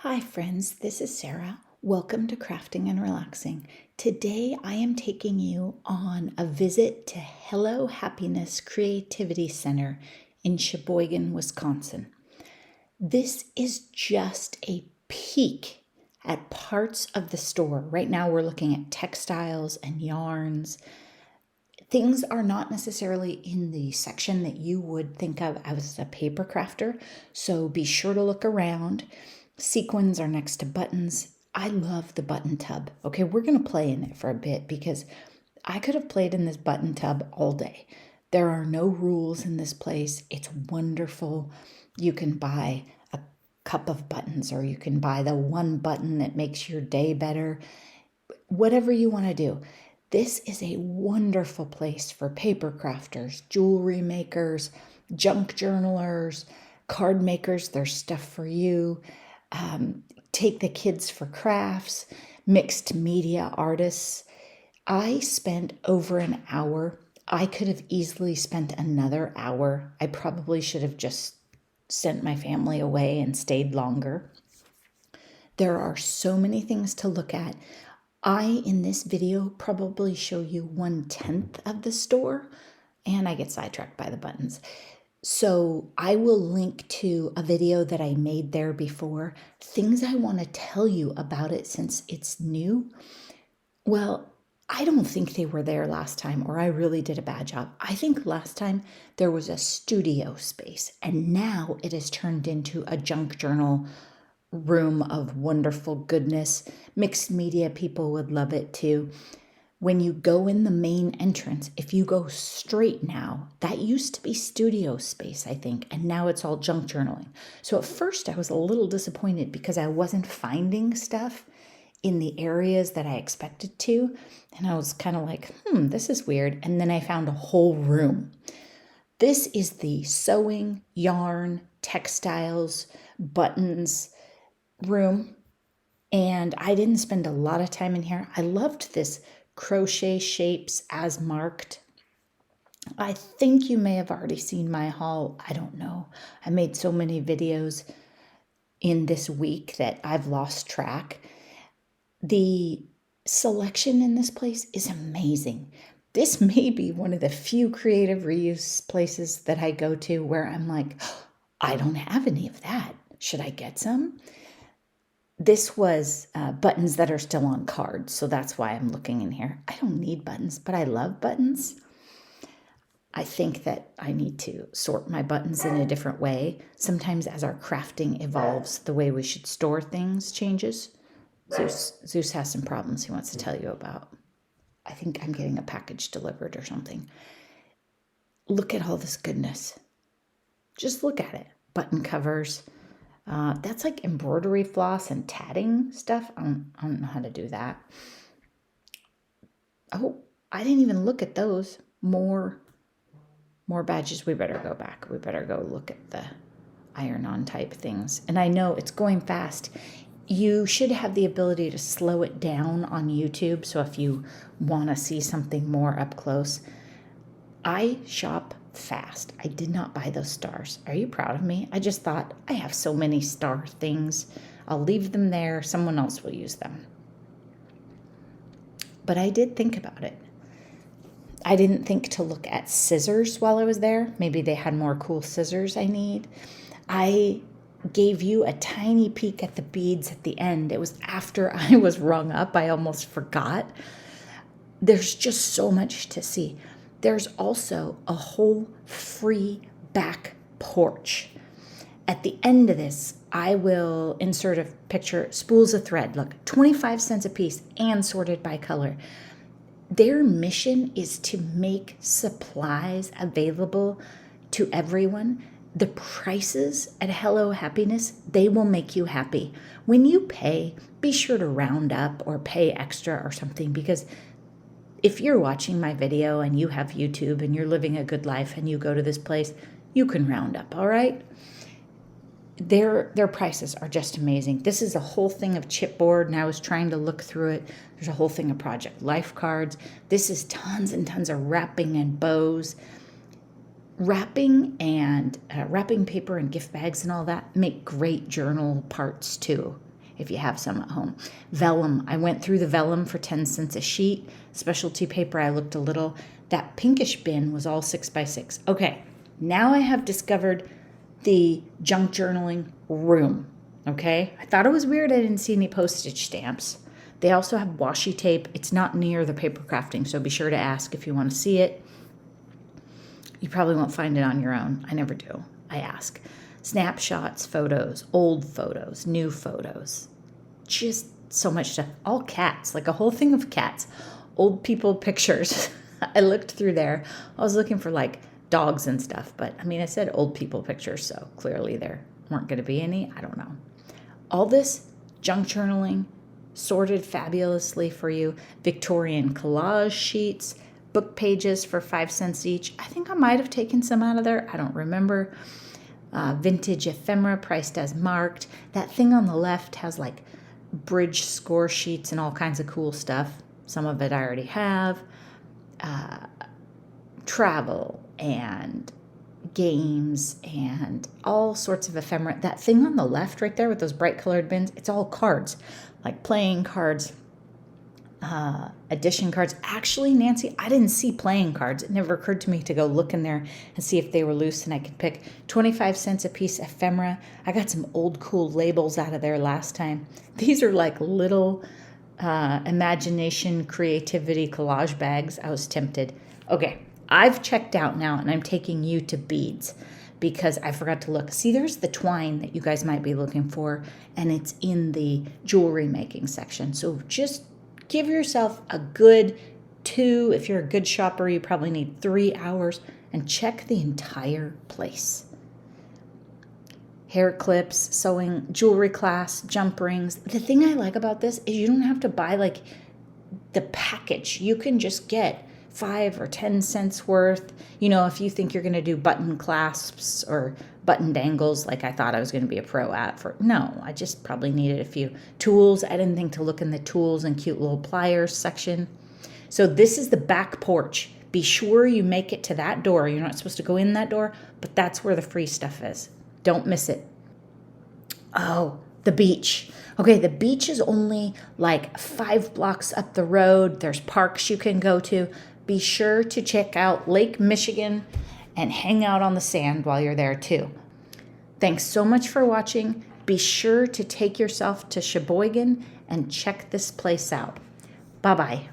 Hi friends, this is Sarah. Welcome to Crafting and Relaxing. Today I am taking you on a visit to Hello Happiness Creativity Center in Sheboygan, Wisconsin. This is just a peek at parts of the store. Right now we're looking at textiles and yarns. Things are not necessarily in the section that you would think of as a paper crafter, so be sure to look around. Sequins are next to buttons. I love the button tub. Okay, we're going to play in it for a bit because I could have played in this button tub all day. There are no rules in this place. It's wonderful. You can buy a cup of buttons or you can buy the one button that makes your day better. Whatever you want to do. This is a wonderful place for paper crafters, jewelry makers, junk journalers, card makers. There's stuff for you. Take the kids for crafts, mixed media artists. I spent over an hour. I could have easily spent another hour. I probably should have just sent my family away and stayed longer. There are so many things to look at. I, in this video, probably show you 1/10 of the store, and I get sidetracked by the buttons. So I will link to a video that I made there before, things I want to tell you about it since it's new. Well, I don't think they were there last time, or I really did a bad job. I think last time there was a studio space, and now it has turned into a junk journal room of wonderful goodness. Mixed media people would love it too. When you go in the main entrance, if you go straight now, that used to be studio space, I think, and now it's all junk journaling. So at first I was a little disappointed because I wasn't finding stuff in the areas that I expected to. And I was kind of like, this is weird. And then I found a whole room. This is the sewing, yarn, textiles, buttons room. And I didn't spend a lot of time in here. I loved this crochet shapes as marked. I think you may have already seen my haul. I don't know. I made so many videos in this week that I've lost track. The selection in this place is amazing. This may be one of the few creative reuse places that I go to where I'm like, I don't have any of that. Should I get some? This was buttons that are still on cards, so that's why I'm looking in here. I don't need buttons, but I love buttons. I think that I need to sort my buttons in a different way. Sometimes as our crafting evolves, the way we should store things changes. Zeus has some problems he wants to tell you about. I think I'm getting a package delivered or something. Look at all this goodness. Just look at it. Button covers. That's like embroidery floss and tatting stuff. I don't know how to do that. Oh, I didn't even look at those. More badges. We better go back. We better go look at the iron-on type things. And I know it's going fast. You should have the ability to slow it down on YouTube. So if you want to see something more up close, I shop fast. I did not buy those stars. Are you proud of me? I just thought, I have so many star things. I'll leave them there. Someone else will use them. But I did think about it. I didn't think to look at scissors while I was there. Maybe they had more cool scissors I need. I gave you a tiny peek at the beads at the end. It was after I was rung up. I almost forgot. There's just so much to see. There's also a whole free back porch. At the end of this, I will insert a picture, spools of thread. Look, 25 cents a piece and sorted by color. Their mission is to make supplies available to everyone. The prices at Hello Happiness, they will make you happy. When you pay, be sure to round up or pay extra or something, because if you're watching my video and you have YouTube and you're living a good life and you go to this place, you can round up, all right? Their prices are just amazing. This is a whole thing of chipboard, and I was trying to look through it. There's a whole thing of Project Life cards. This is tons and tons of wrapping and bows. Wrapping and wrapping paper and gift bags and all that make great journal parts too. if you have some at home. Vellum. I went through the vellum for 10 cents a sheet. Specialty paper, I looked a little. That pinkish bin was all 6x6. Okay, now I have discovered the junk journaling room. Okay, I thought it was weird I didn't see any postage stamps. They also have washi tape. It's not near the paper crafting, so be sure to ask if you want to see it. You probably won't find it on your own. I never do. I ask. Snapshots, photos, old photos, new photos. Just so much stuff. All cats, like a whole thing of cats. Old people pictures. I looked through there. I was looking for like dogs and stuff, but I mean, I said old people pictures, so clearly there weren't going to be any. I don't know. All this junk journaling, sorted fabulously for you. Victorian collage sheets, book pages for 5 cents each. I think I might have taken some out of there. I don't remember. Vintage ephemera priced as marked. That thing on the left has like bridge score sheets and all kinds of cool stuff. Some of it I already have. Travel and games and all sorts of ephemera. That thing on the left right there with those bright colored bins, it's all cards, like playing cards, addition cards. Actually, Nancy, I didn't see playing cards. It never occurred to me to go look in there and see if they were loose and I could pick. 25 cents a piece ephemera. I got some old cool labels out of there last time. These are like little imagination, creativity collage bags. I was tempted. Okay, I've checked out now and I'm taking you to beads because I forgot to look. See, there's the twine that you guys might be looking for, and it's in the jewelry making section. So just give yourself a good 2. If you're a good shopper, you probably need 3 hours, and check the entire place. Hair clips, sewing, jewelry class, jump rings. The thing I like about this is you don't have to buy like the package. You can just get 5 or 10 cents worth. You know, if you think you're going to do button clasps or button dangles like I thought I was going to be a pro at for. No, I just probably needed a few tools. I didn't think to look in the tools and cute little pliers section. So this is the back porch. Be sure you make it to that door. You're not supposed to go in that door, but that's where the free stuff is. Don't miss it. Oh, the beach. Okay, the beach is only like 5 blocks up the road. There's parks you can go to. Be sure to check out Lake Michigan and hang out on the sand while you're there too. Thanks so much for watching. Be sure to take yourself to Sheboygan and check this place out. Bye-bye.